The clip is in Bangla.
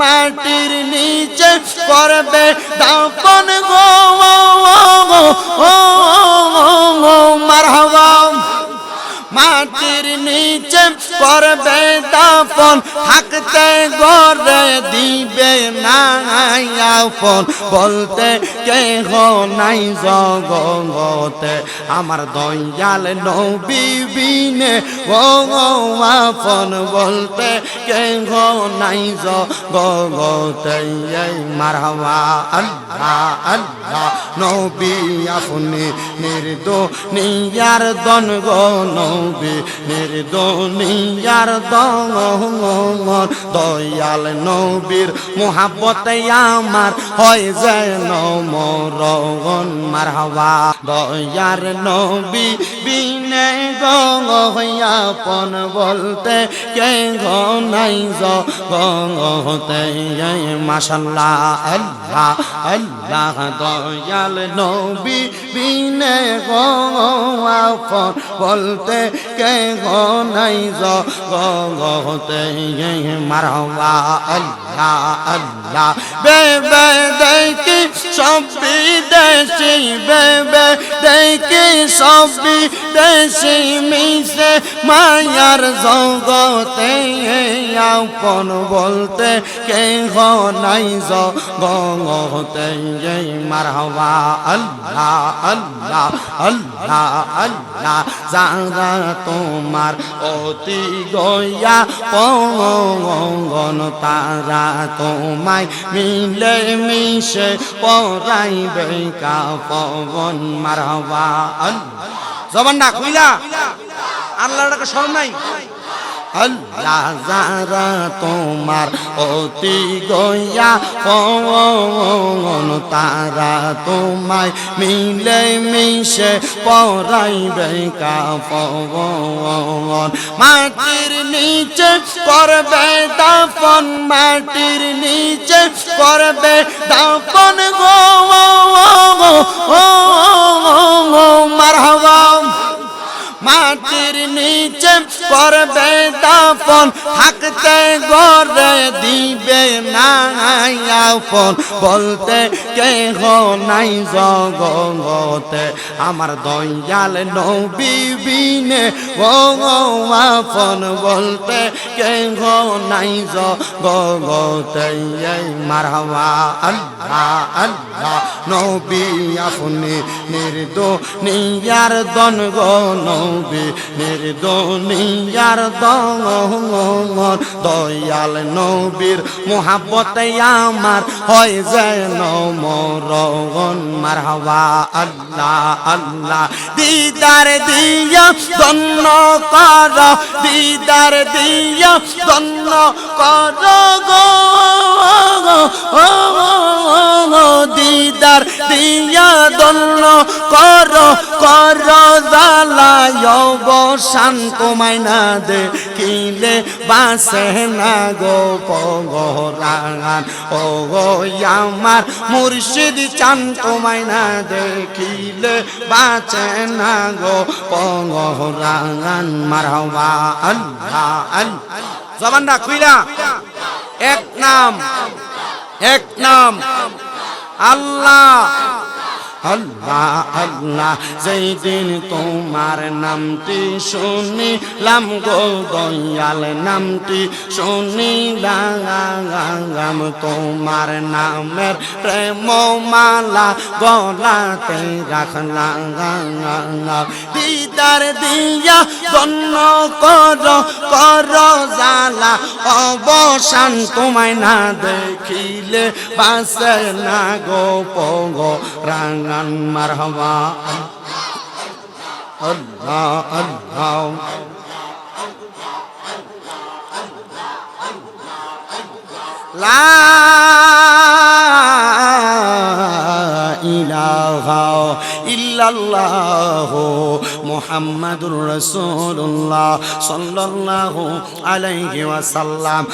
মাটির নিচে করবে দাফন গো মারহাবা মাটির নিচে করবে দাফন থাকতে ঘরে দিবে না আপন বলতে কেহ নাই জগতে আমার দয়াল নবী বিনে ও আপন বলতে কেহ নাই জগতে মারহাবা আল্লাহ আল্লাহ নবী আপনি নির্দোনিয়ার দন গো নবী নির্দোনিয়ার দন দয়াল নবীর মোহাব্বতে আমার হয় যেন মরণ মারহাবা দয়ার নবী বিনে আপন বলতে কে নাই জগতে মাশাআল্লাহ আল্লাহ আল্লাহ দয়াল নবী বিনে আপন বলতে কে নাই জগতে মারহাবা আল্লাহ আল্লাহ বেবে দেখি সব বিদেশি বেবে দেখি সব বিদেশি মিশে মায়ার জগতে আপন বলতে কে নাই জগতে মারহাবা আল্লাহ আল্লাহ আল্লাহ আল্লাহ যারা তোমার অতি গয়া পঙ্গন তারা তোমায় মিলে মিশে পরাইবে কাফন মারহাবা জবানটা খুইলা আল্লাহর শরম নাই আল্লাহ যারা তোমার অতি গয়া পঙ্গন তারা তোমায় মিলে মিশে পরাইবে কাফন মাটির নিচে করবে দাফন মাটির নিচে করবে দাফন গো মারহাবা মাটির নিচে করবে দাফন থাকতে ঘরে দিবে না আপন বলতে কেহ নাই জগতে আমার দয়াল নবী বিনে ও আপন বলতে কেহ নাই জগতে মারহাবা আল্লাহ আল্লাহ নবী আপনি নির্দোনিয়ার দন গো নবী নির্দোনিয়ার দন দয়াল নবীর মোহাব্বতে আমার হয় যেন মরণ মারহাবা আল্লাহ আল্লাহ দিদার দিয়া ধন্য কর দিদার দিয়া ধন্য কর গো দিদার দিয়া ধন্য কর কর জালায় অবসান তোমায় না দেখিলে বাসে না গো পগরান ও গো আমার মুর্শিদ চান তোমায় না দেখিলে বাঁচে না গো পগরান মারহাবা আল্লাহ আল্লাহ জবানটা খুইলা এক নাম আল্লাহ আল্লাহ আল্লাহ যেই দিন তোমার নামটি শুনিলাম গো দয়াল নামটি শুনিলাম তোমার নামের প্রেম মালা গলাতে রাখলাম দিদার দিয়া ধন্য কর জালা অবসান তোমায় না দেখিলে বাসে না গো পগো রাঙ্গা মারহাবা আল্লাহ আল্লাহ লা ইলাহা ইল্লাল্লাহ মুহাম্মাদুর রাসূলুল্লাহ সাল্লাল্লাহু আলাইহি ওয়াসাল্লাম।